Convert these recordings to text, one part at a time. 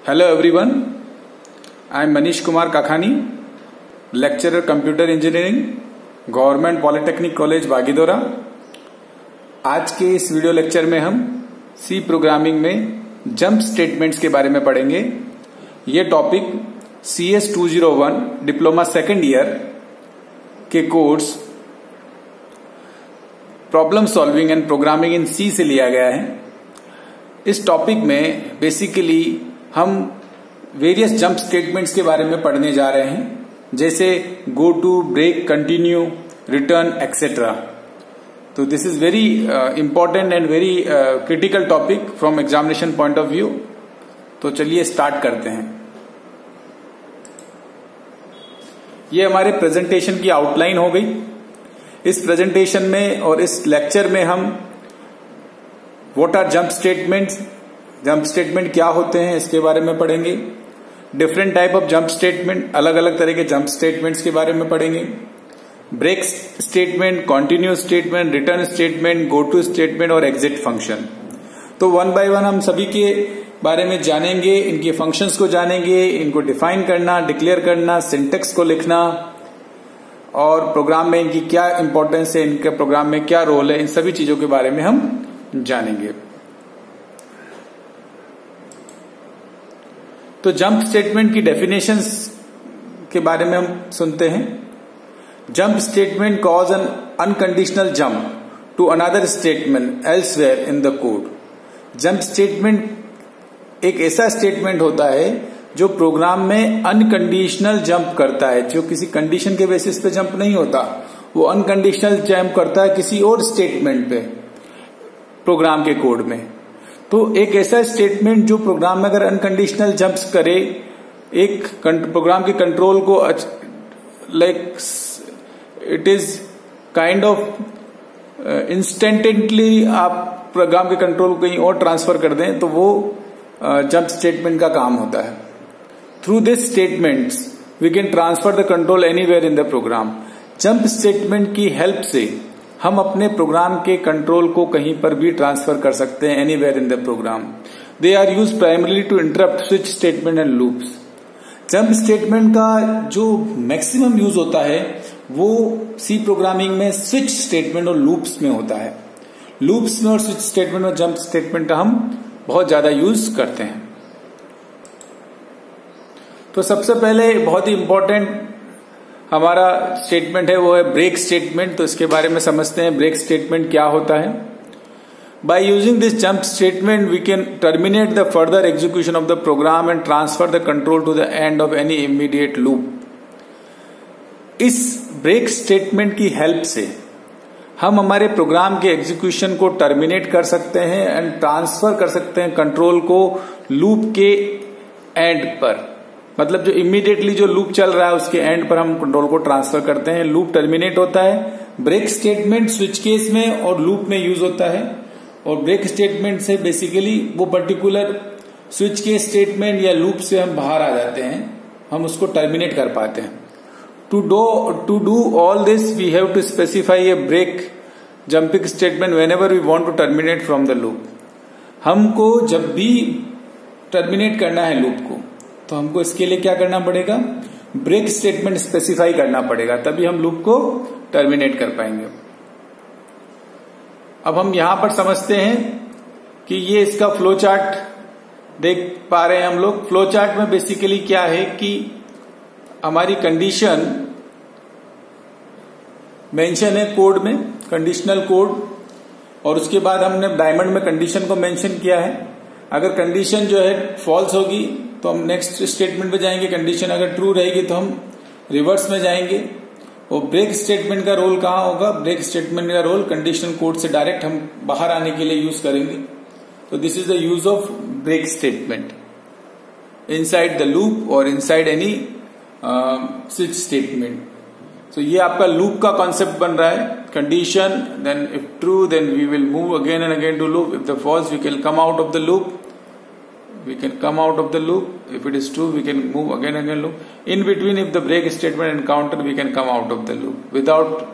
Hello everyone, I am Manish Kumar Kakhani, lecturer Computer Engineering, Government Polytechnic College Bagidora. आज के इस video lecture में हम सी प्रोग्रामिंग में जंप स्टेटमेंट्स के बारे में पढ़ेंगे। ये topic CS 201 diploma second year के course problem solving and programming in C से लिया गया है। इस टॉपिक में बेसिकली हम वेरियस जंप स्टेटमेंट्स के बारे में पढ़ने जा रहे हैं, जैसे go to, break, continue, return etcetera. तो this is very important and very critical topic from examination point of view. तो चलिए स्टार्ट करते हैं। ये हमारे प्रेजेंटेशन की आउटलाइन हो गई। इस प्रेजेंटेशन में और इस लेक्चर में हम what are jump statements, jump statement क्या होते हैं इसके बारे में पढ़ेंगे। Different type of jump statement, अलग अलग तरह के जंप स्टेटमेंट्स के बारे में पढ़ेंगे। Break statement, continue statement, return statement, go to statement और एग्जिट फंक्शन। तो वन बाय वन हम सभी के बारे में जानेंगे, इनके फंक्शंस को जानेंगे, इनको डिफाइन करना, डिक्लेयर करना, सिंटेक्स को लिखना और प्रोग्राम में इनकी क्या इंपॉर्टेंस है, इनके प्रोग्राम में क्या रोल है, इन सभी चीजों के बारे में हम जानेंगे। तो जंप स्टेटमेंट की डेफिनेशंस के बारे में हम सुनते हैं। Jump statement cause an unconditional jump to another statement elsewhere in the code. Jump statement एक ऐसा स्टेटमेंट होता है जो प्रोग्राम में अनकंडीशनल जंप करता है, जो किसी कंडीशन के बेसिस पे जंप नहीं होता, वो अनकंडीशनल जंप करता है किसी और स्टेटमेंट पे प्रोग्राम के कोड में। तो एक ऐसा स्टेटमेंट जो प्रोग्राम में अगर अनकंडीशनल जंप्स करे, एक प्रोग्राम के कंट्रोल को like it is kind of instantly आप प्रोग्राम के कंट्रोल को कहीं और ट्रांसफर कर दें, तो वो जंप स्टेटमेंट का काम होता है। Through this statements we can transfer the control anywhere in the program. Jump statement की हेल्प से हम अपने प्रोग्राम के कंट्रोल को कहीं पर भी ट्रांसफर कर सकते हैं, anywhere in the program. They are use primarily to interrupt switch statement and loops. Jump statement का जो मैक्सिमम यूज होता है वो सी प्रोग्रामिंग में स्विच स्टेटमेंट और लूप्स में होता है। लूप्स में और स्विच स्टेटमेंट और जंप स्टेटमेंट का हम बहुत ज्यादा यूज करते हैं। तो सबसे पहले बहुत ही इंपॉर्टेंट हमारा स्टेटमेंट है, वो है ब्रेक स्टेटमेंट। तो इसके बारे में समझते हैं ब्रेक स्टेटमेंट क्या होता है। By using this jump statement we can terminate the further execution of the program and transfer the control to the end of any immediate loop. इस ब्रेक स्टेटमेंट की हेल्प से हम हमारे प्रोग्राम के execution को टर्मिनेट कर सकते हैं एंड ट्रांसफर कर सकते हैं कंट्रोल को लूप के एंड पर। मतलब जो इमीडिएटली जो लूप चल रहा है उसके एंड पर हम कंट्रोल को ट्रांसफर करते हैं। लूप टर्मिनेट होता है। ब्रेक स्टेटमेंट स्विच केस में और लूप में यूज होता है। और ब्रेक स्टेटमेंट से बेसिकली वो पर्टिकुलर स्विच केस स्टेटमेंट या लूप से हम बाहर आ जाते हैं, हम उसको टर्मिनेट कर पाते हैं। To do all this we have to specify a break jumping statement whenever we want to terminate from the loop. हमको जब भी टर्मिनेट करना है लूप को, तो हमको इसके लिए क्या करना पड़ेगा, ब्रेक स्टेटमेंट स्पेसिफाई करना पड़ेगा, तभी हम लूप को टर्मिनेट कर पाएंगे। अब हम यहां पर समझते हैं कि ये इसका फ्लो चार्ट देख पा रहे हैं हम लोग। फ्लो चार्ट में बेसिकली क्या है कि हमारी कंडीशन मेंशन है कोड में, कंडीशनल कोड, और उसके बाद हमने डायमंड में कंडीशन को मेंशन किया है। अगर कंडीशन जो है फॉल्स होगी तो हम नेक्स्ट स्टेटमेंट पे जाएंगे, कंडीशन अगर ट्रू रहेगी तो हम रिवर्स में जाएंगे। और ब्रेक स्टेटमेंट का रोल कहां होगा, ब्रेक स्टेटमेंट का रोल कंडीशन कोड से डायरेक्ट हम बाहर आने के लिए यूज करेंगे। तो this is the use of break statement inside the loop और इनसाइड एनी स्विच स्टेटमेंट। तो ये आपका लूप का कॉन्सेप्ट बन रहा है। Condition, then if true then we will move again and again to loop, if the false we can come out of the loop, we can come out of the loop. If it is true, we can move again and again loop. In between, if the break statement encounter, we can come out of the loop without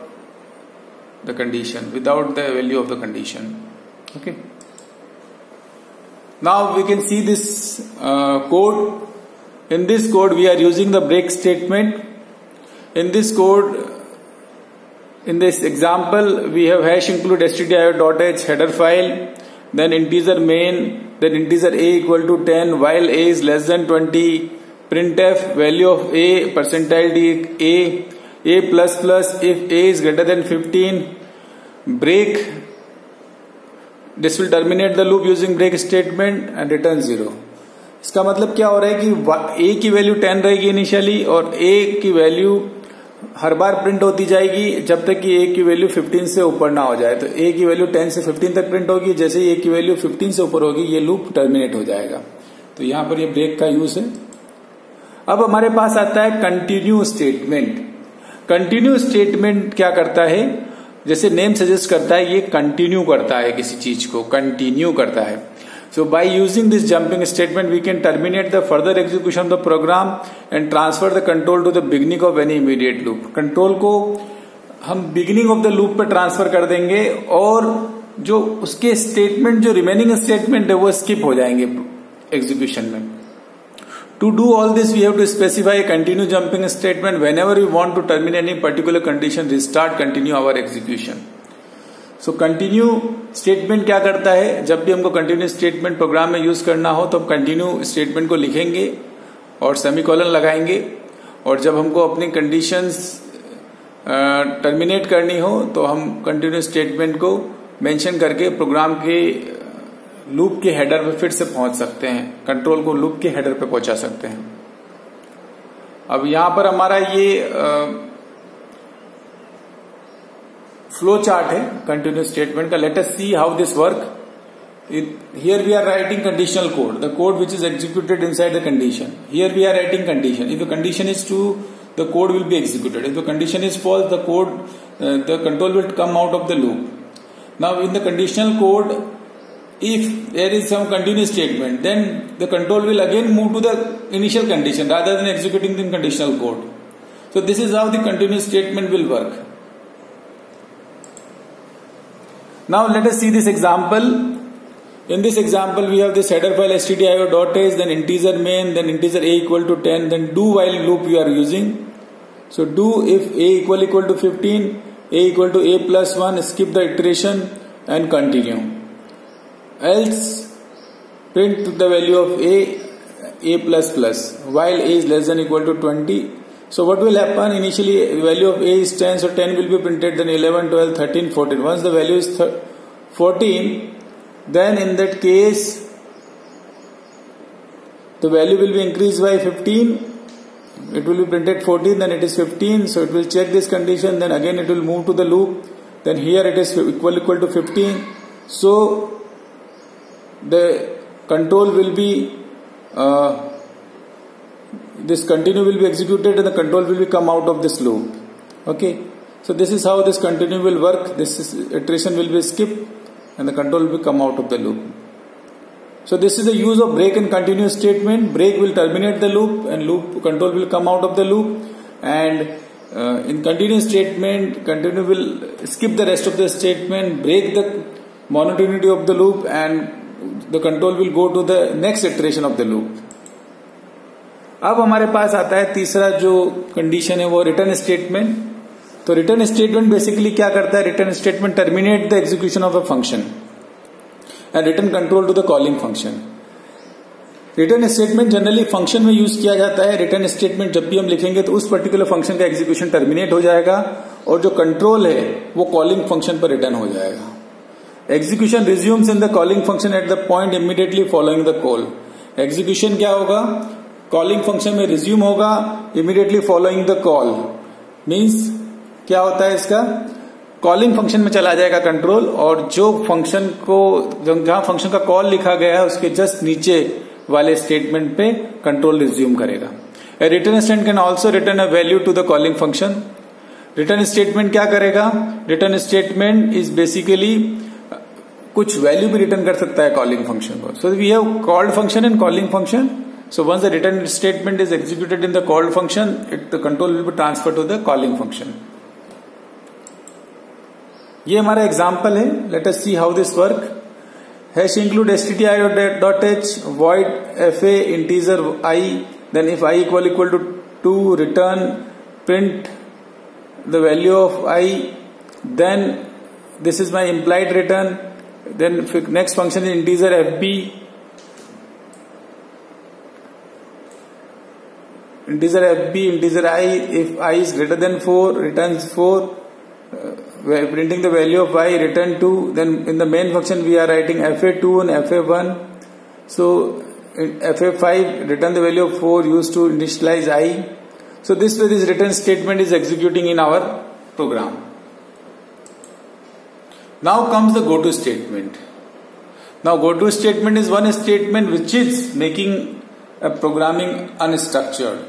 the condition, without the value of the condition. Okay. Now we can see this code. In this code we are using the break statement. In this code, in this example, we have hash include stdio.h header file, then integer main, then integer a equal to 10 while a is less than 20, printf value of a percentile d a plus plus if a is greater than 15, break. This will terminate the loop using break statement and return 0. इसका मतलब क्या हो रहा है कि a की value 10 रहेगी initially और a की वैल्यू हर बार प्रिंट होती जाएगी जब तक कि a की वैल्यू 15 से ऊपर ना हो जाए। तो a की वैल्यू 10 से 15 तक प्रिंट होगी, जैसे ही a की वैल्यू 15 से ऊपर होगी ये लूप टर्मिनेट हो जाएगा। तो यहां पर ये ब्रेक का यूज है। अब हमारे पास आता है कंटिन्यू स्टेटमेंट। कंटिन्यू स्टेटमेंट क्या करता है, जैसे नेम सजेस्ट करता है, ये कंटिन्यू करता है, किसी चीज को कंटिन्यू करता है। So by using this jumping statement, we can terminate the further execution of the program and transfer the control to the beginning of any immediate loop. Control को हम beginning of the loop पे transfer कर देंगे और जो उसके statement, जो remaining statement है वो स्किप हो जाएंगे एग्जीक्यूशन में। To do all this, we have to specify a continue jumping statement. Whenever we want to terminate any particular condition, restart continue our execution. So continue statement क्या करता है, जब भी हमको कंटिन्यू स्टेटमेंट प्रोग्राम में use करना हो तो हम कंटिन्यू स्टेटमेंट को लिखेंगे और सेमीकोलन लगाएंगे, और जब हमको अपनी कंडीशंस टर्मिनेट करनी हो तो हम कंटिन्यू स्टेटमेंट को मेंशन करके प्रोग्राम के लूप के हेडर पे फिर से पहुंच सकते हैं, कंट्रोल को लूप के हेडर पे पहुंचा सकते हैं। अब यहां पर हमारा ये फ्लो चार्ट है कंटिन्यू स्टेटमेंट का। Let us see how this work. Here we are writing conditional code, the code which is executed inside the condition. Here we are writing condition. If the condition is true, the code will be executed. If the condition is false, the control will come out of the loop. Now in the conditional code, if there is some continuous statement, then the control will again move to the initial condition rather than executing the conditional code. So this is how the continuous statement will work. Now let us see this example. In this example we have this header file stdio.h, then integer main, then integer a equal to 10, then do while loop we are using. So do if a equal to 15, a equal to a plus 1, skip the iteration and continue. Else print the value of a plus plus while a is less than equal to 20. So what will happen, initially value of a is 10, so 10 will be printed, then 11, 12, 13, 14. Once the value is 14, then in that case the value will be increased by 15. It will be printed 14, then it is 15, so it will check this condition, then again it will move to the loop, then here it is equal to 15. So the control will be this continue will be executed and the control will be come out of this loop. Okay, so this is how this continue will work. This iteration will be skipped and the control will come out of the loop. So this is the use of break and continue statement. Break will terminate the loop and loop control will come out of the loop, and in continue statement, continue will skip the rest of the statement, break the monotonity of the loop, and the control will go to the next iteration of the loop. अब हमारे पास आता है तीसरा जो condition है वो return statement. तो return statement basically क्या करता है, return statement terminate the execution of a function and return control to the calling function. Return statement generally function में यूज किया जाता है। रिटर्न स्टेटमेंट जब भी हम लिखेंगे तो उस पर्टिकुलर फंक्शन का एग्जीक्यूशन टर्मिनेट हो जाएगा और जो कंट्रोल है वो कॉलिंग फंक्शन पर रिटर्न हो जाएगा। Execution resumes in the calling function at the point immediately following the call. Execution क्या होगा, कॉलिंग फंक्शन में रिज्यूम होगा immediately following the call. Means क्या होता है इसका, कॉलिंग फंक्शन में चला जाएगा कंट्रोल और जो फंक्शन को जहां फंक्शन का कॉल लिखा गया है उसके जस्ट नीचे वाले स्टेटमेंट पे कंट्रोल रिज्यूम करेगा। A return statement can also return a value to the calling function. Return statement क्या करेगा, रिटर्न स्टेटमेंट इज बेसिकली कुछ वैल्यू भी रिटर्न कर सकता है कॉलिंग फंक्शन को। So we have called function and calling function. So once the return statement is executed in the called function, the control will be transferred to the calling function. ये हमारा example है। Late us see how this work. hash include stdio.h, void fa integer I, then if I equal to 2, return print the value of I, then this is my implied return. Then next function is integer fb, integer I, if I is greater than 4, returns 4, printing the value of I, return 2. Then in the main function we are writing fa2 and fa1. So in fa5, return the value of 4 used to initialize I. So this way this return statement is executing in our program. Now comes the goto statement. Now goto statement is one statement which is making a programming unstructured.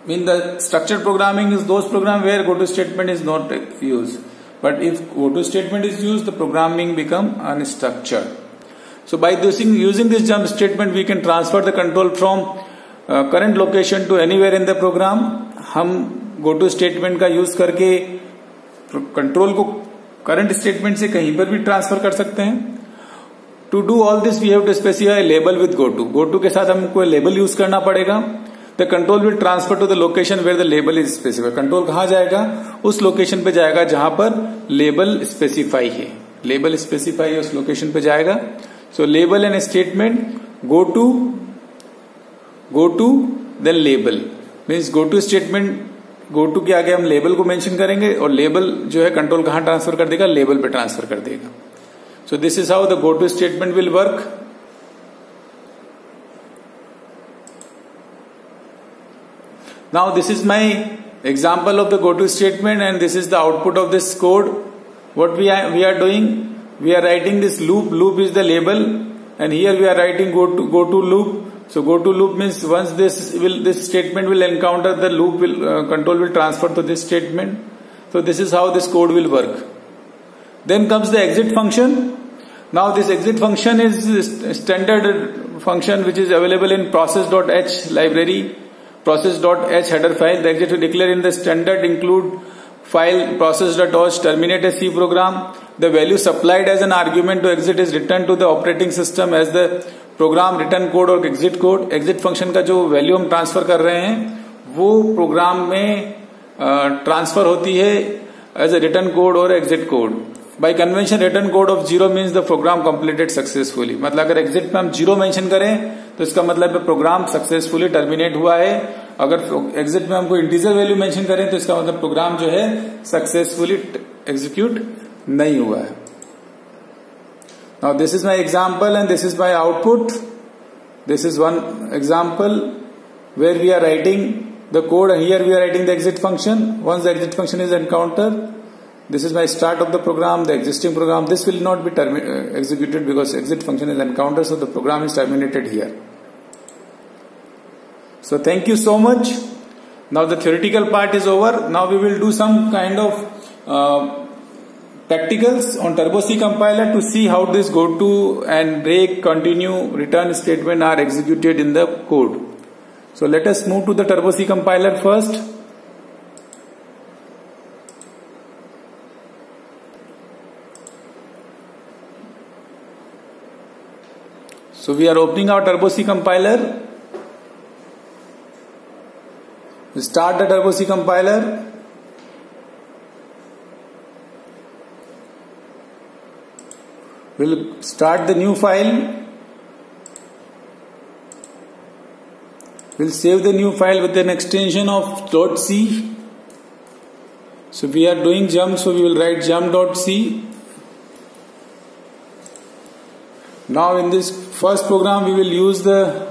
I mean, the structured programming is those programs where goto statement is not used. But if goto statement is used, the programming become unstructured. So by using this jump statement, we can transfer the control from current location to anywhere in the program. हम goto statement का use करके control को current statement से कहीं पर भी transfer कर सकते हैं. To do all this we have to specify label with goto. Goto के साथ हमको लेबल यूज करना पड़ेगा. The control will transfer to the location where the label is specified. Control कहां जाएगा? उस लोकेशन पे जाएगा जहां पर लेबल स्पेसिफाई है. लेबल स्पेसिफाई उस लोकेशन पे जाएगा. So label and statement go to then label means go to statement. Go to के आगे हम लेबल को मेंशन करेंगे और लेबल जो है कंट्रोल कहां ट्रांसफर कर देगा? लेबल पे ट्रांसफर कर देगा. So this is how the go to statement will work. Now this is my example of the go to statement and this is the output of this code. What we are doing, we are writing this loop is the label and here we are writing go to loop. So go to loop means once this statement will encounter the loop control will transfer to this statement. So this is how this code will work. Then comes the exit function. Now this exit function is standard function which is available in process.h library. Process.h header file. The exit will declare in the standard include file process.h terminate a C program. The value supplied as an argument to exit is returned to the operating system as the program return code और exit code. exit function का जो value हम transfer कर रहे हैं वो programme में transfer होती है एज ए रिटर्न कोड और exit code. By convention return code of 0 means the program completed successfully. मतलब अगर एग्जिट में हम 0 मेंशन करें तो इसका मतलब है प्रोग्राम सक्सेसफुली टर्मिनेट हुआ है. अगर एग्जिट में हमको इंटीजर वैल्यू मेंशन करें तो इसका मतलब प्रोग्राम जो है सक्सेसफुली एग्जीक्यूट नहीं हुआ है. Now this is my example and this is my output. This is one example where we are writing the code and here we are writing the exit function. Once the exit function is encountered, this is my start of the program, the existing program. This will not be executed because exit function is encountered, so the program is terminated here. So thank you so much. Now the theoretical part is over. Now we will do some kind of practicals on Turbo C compiler to see how this go to and break, continue, return statement are executed in the code. So let us move to the Turbo C compiler first. So we are opening our Turbo C compiler. We start the Turbo C compiler. We'll start the new file. We'll save the new file with an extension of .c. So we are doing jump, so we will write jump.c. Now in this first program we will use the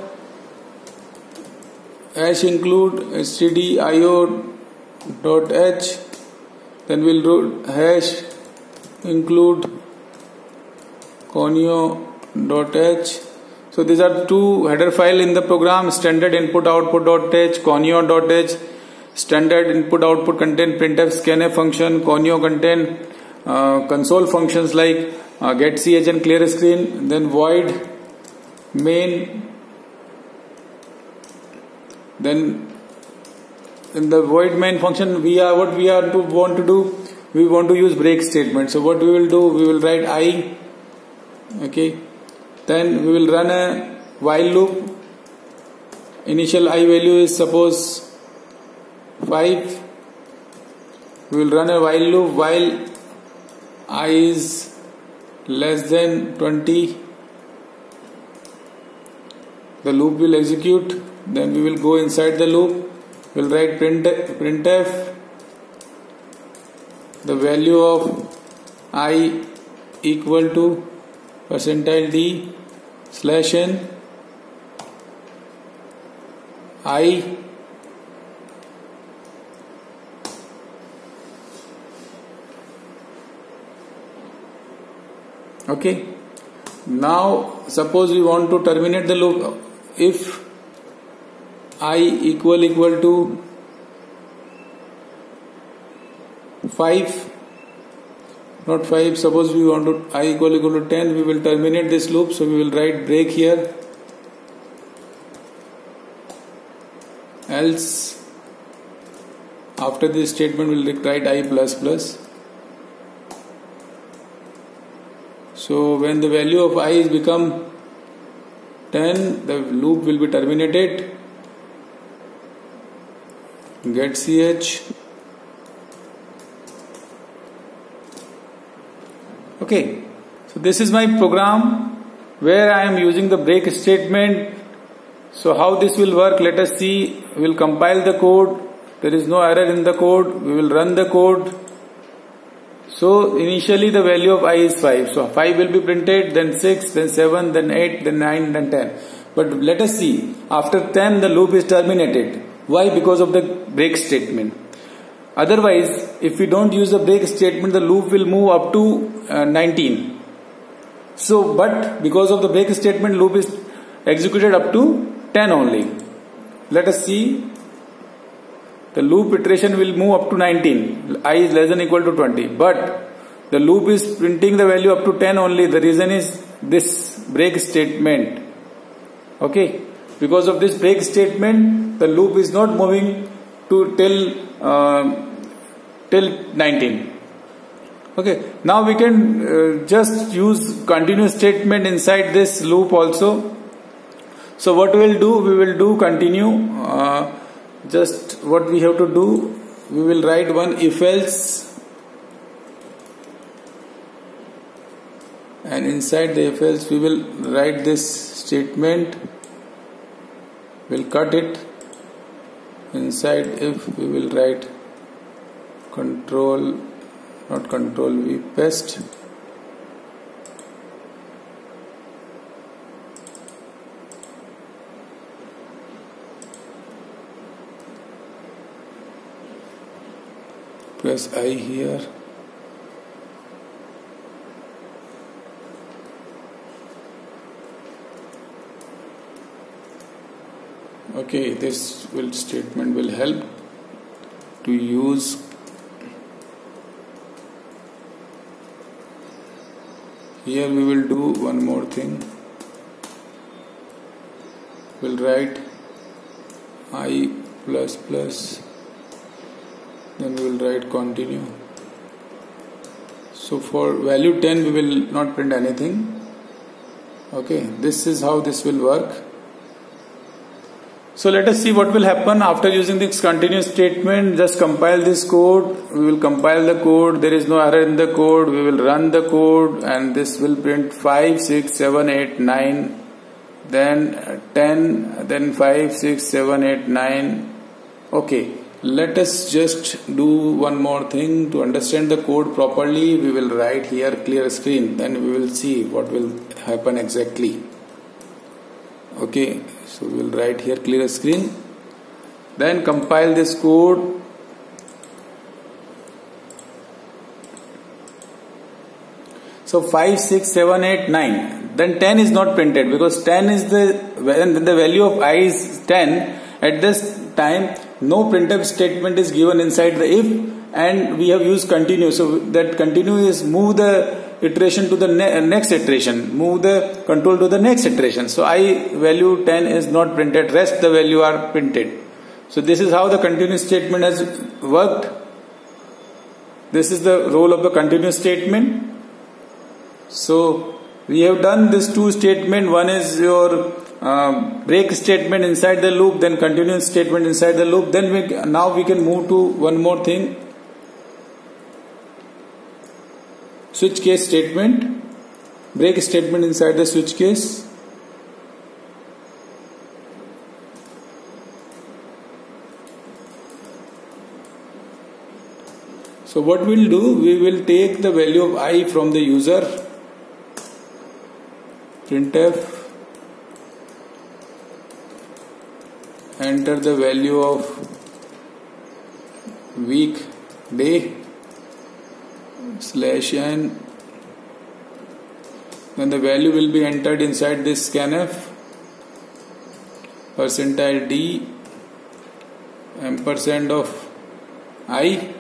hash include stdio.h. Then we'll do hash include conio.h. So these are two header file in the program: standard input output.h, conio.h. Standard input output contain printf scanf function. Conio contain console functions like get ch and clear screen. Then void main. Then in the void main function we want to do. We want to use break statement. So what we will do? We will write I Okay, then we will run a while loop. Initial I value is suppose 5. We will run a while loop while I is less than 20. The loop will execute. Then we will go inside the loop. We will write printf the value of I equal to %d /n I okay. Now suppose we want to terminate the loop. If I equal to 5, not 5, suppose we want to I equal to 10, we will terminate this loop. So we will write break here, else after this statement we will write I plus plus. So when the value of I is become 10, the loop will be terminated. Get ch. Okay, so this is my program where I am using the break statement. So how this will work, let us see. We will compile the code. There is no error in the code. We will run the code. So initially the value of I is 5. So 5 will be printed, then 6, then 7, then 8, then 9, then 10. But let us see, after 10 the loop is terminated. Why? Because of the break statement. Otherwise, if we don't use the break statement, the loop will move up to 19. So, but because of the break statement, loop is executed up to 10 only. Let us see. The loop iteration will move up to 19. I is less than equal to 20. But the loop is printing the value up to 10 only. The reason is this break statement. Okay. Because of this break statement, the loop is not moving to till 19. Okay. Now we can just use continuous statement inside this loop also. So what we will do? We will do continue. Just what we have to do, we will write one if else, and inside the if else we will write this statement. We'll cut it. Inside if we will write control, not control V, paste. Press I here. Okay, this statement will help to use. Here we will do one more thing. We'll write I plus plus. Then we will write continue. So for value 10 we will not print anything. Okay, this is how this will work. So let us see what will happen after using this continuous statement. Just compile this code. We will compile the code. There is no error in the code. We will run the code and this will print 5, 6, 7, 8, 9, then 10, then 5, 6, 7, 8, 9. Okay. Let us just do one more thing. To understand the code properly, we will write here clear screen. Then we will see what will happen exactly. Okay, so we will write here clear screen. Then compile this code. So 5, 6, 7, 8, 9. Then 10 is not printed because 10 is when the value of I is 10. At this time, no printf statement is given inside the if, and we have used continue. So that continue is move the iteration to the next iteration, move the control to the next iteration. So I value 10 is not printed, rest the value are printed. So this is how the continuous statement has worked. This is the role of the continuous statement. So we have done this two statement. One is your break statement inside the loop, then continuous statement inside the loop. Then now we can move to one more thing, switch case statement, break statement inside the switch case. So what we'll do, we will take the value of I from the user, printf, enter the value of week, day, /n, then the value will be entered inside this scanf, %d, ampersand of I,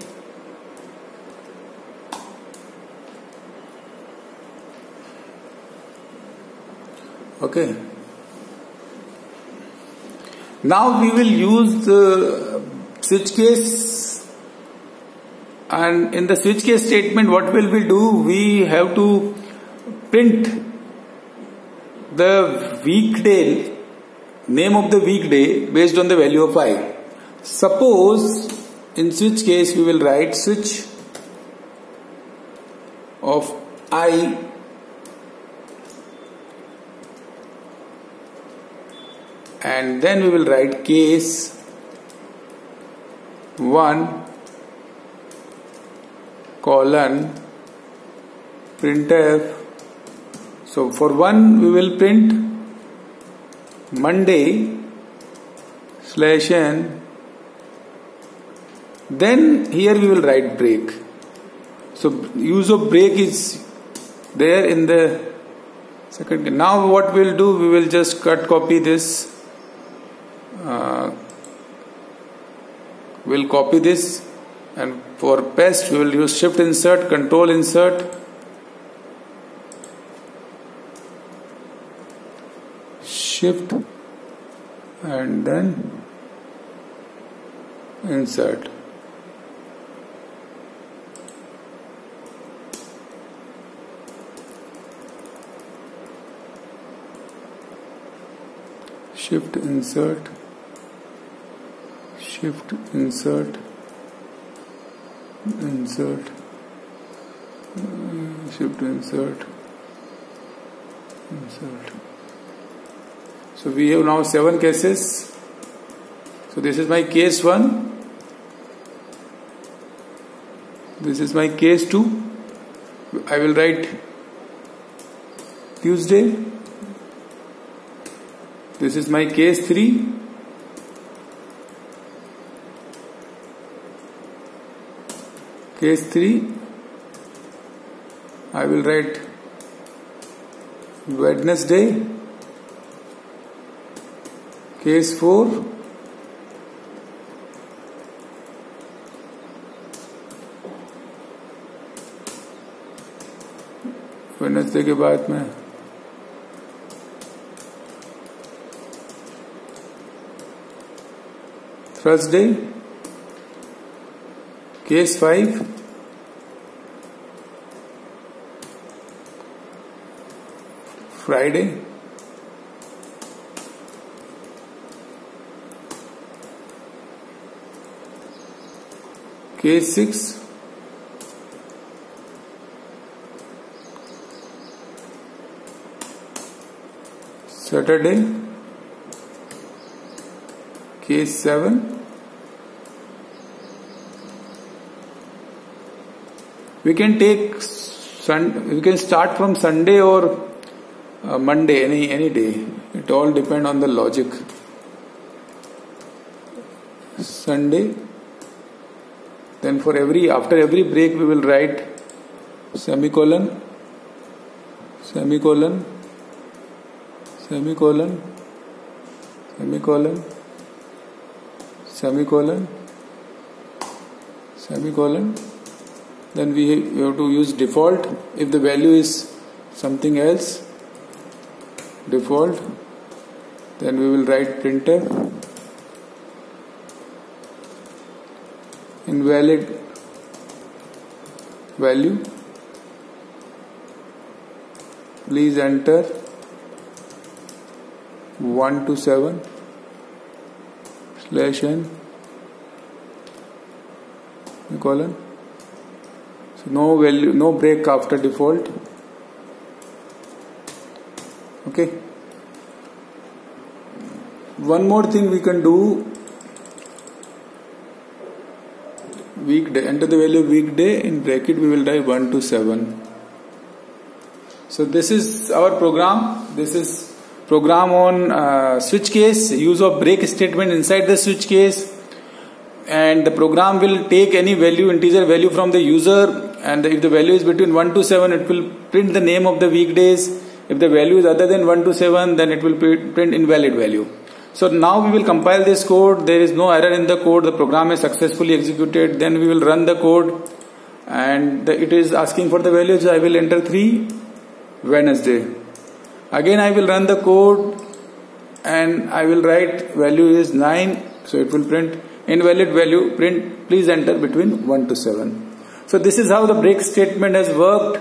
okay. Now we will use the switch case, and in the switch case statement what will we do? We have to print the weekday, name of the weekday based on the value of I. Suppose in switch case we will write switch of I and then we will write case 1 colon printf. So for 1 we will print Monday /n, then here we will write break. So use of break is there in the second. Now what we'll do, we will just copy this. We'll copy this, and for paste we will use shift insert, control insert, shift and then insert. Shift insert, shift insert, insert, shift insert, insert. So we have now 7 cases. So this is my case 1, this is my case 2. I will write Tuesday. This is my case 3. Case 3, I will write Wednesday. Case 4, Wednesday के बाद में Thursday. Case 5, Friday. Case 6, Saturday. Case 7, we can start from Sunday or Monday, any day. It all depend on the logic. Sunday. Then after every break we will write semicolon, semicolon, semicolon, semicolon, semicolon, semicolon. Then we have to use default. If the value is something else, default, then we will write printf invalid value, please enter 1 to 7 /n colon. So no value, no break after default. Okay. One more thing we can do. Weekday, enter the value of weekday, in bracket we will write 1 to 7. So this is our program. This is program on switch case, use of break statement inside the switch case, and the program will take any value, integer value from the user, and if the value is between 1 to 7 it will print the name of the weekdays. If the value is other than 1 to 7 then it will print invalid value. So now we will compile this code. There is no error in the code. The program is successfully executed. Then we will run the code, and it is asking for the values. I will enter 3 Wednesday. Again I will run the code and I will write value is 9. So it will print invalid value. Print please enter between 1 to 7. So this is how the break statement has worked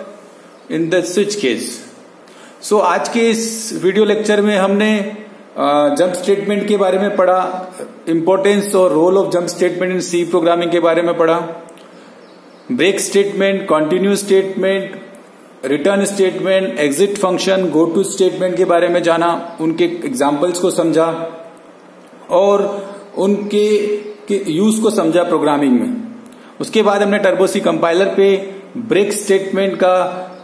in the switch case. So आज के इस video lecture में हमने jump statement के बारे में पढ़ा, importance और role of jump statement in C programming के बारे में पढ़ा, break statement, continue statement, return statement, exit function, go to statement के बारे में जाना, उनके एग्जांपल्स को समझा और उनके यूज को समझा प्रोग्रामिंग में. उसके बाद हमने टर्बो सी कंपाइलर पे ब्रेक स्टेटमेंट का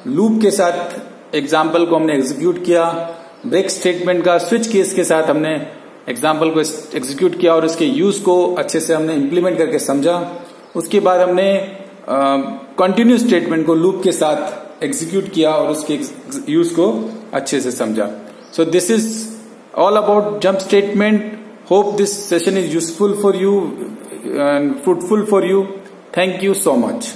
लूप के साथ एग्जाम्पल को हमने एग्जीक्यूट किया, ब्रेक स्टेटमेंट का स्विच केस के साथ हमने एग्जाम्पल को एग्जीक्यूट किया और उसके यूज को अच्छे से हमने इंप्लीमेंट करके समझा. उसके बाद हमने कंटिन्यू स्टेटमेंट को लूप के साथ एग्जीक्यूट किया और उसके यूज को अच्छे से समझा. सो this is all about jump statement. Hope this session is useful for you and fruitful for you. Thank you so much.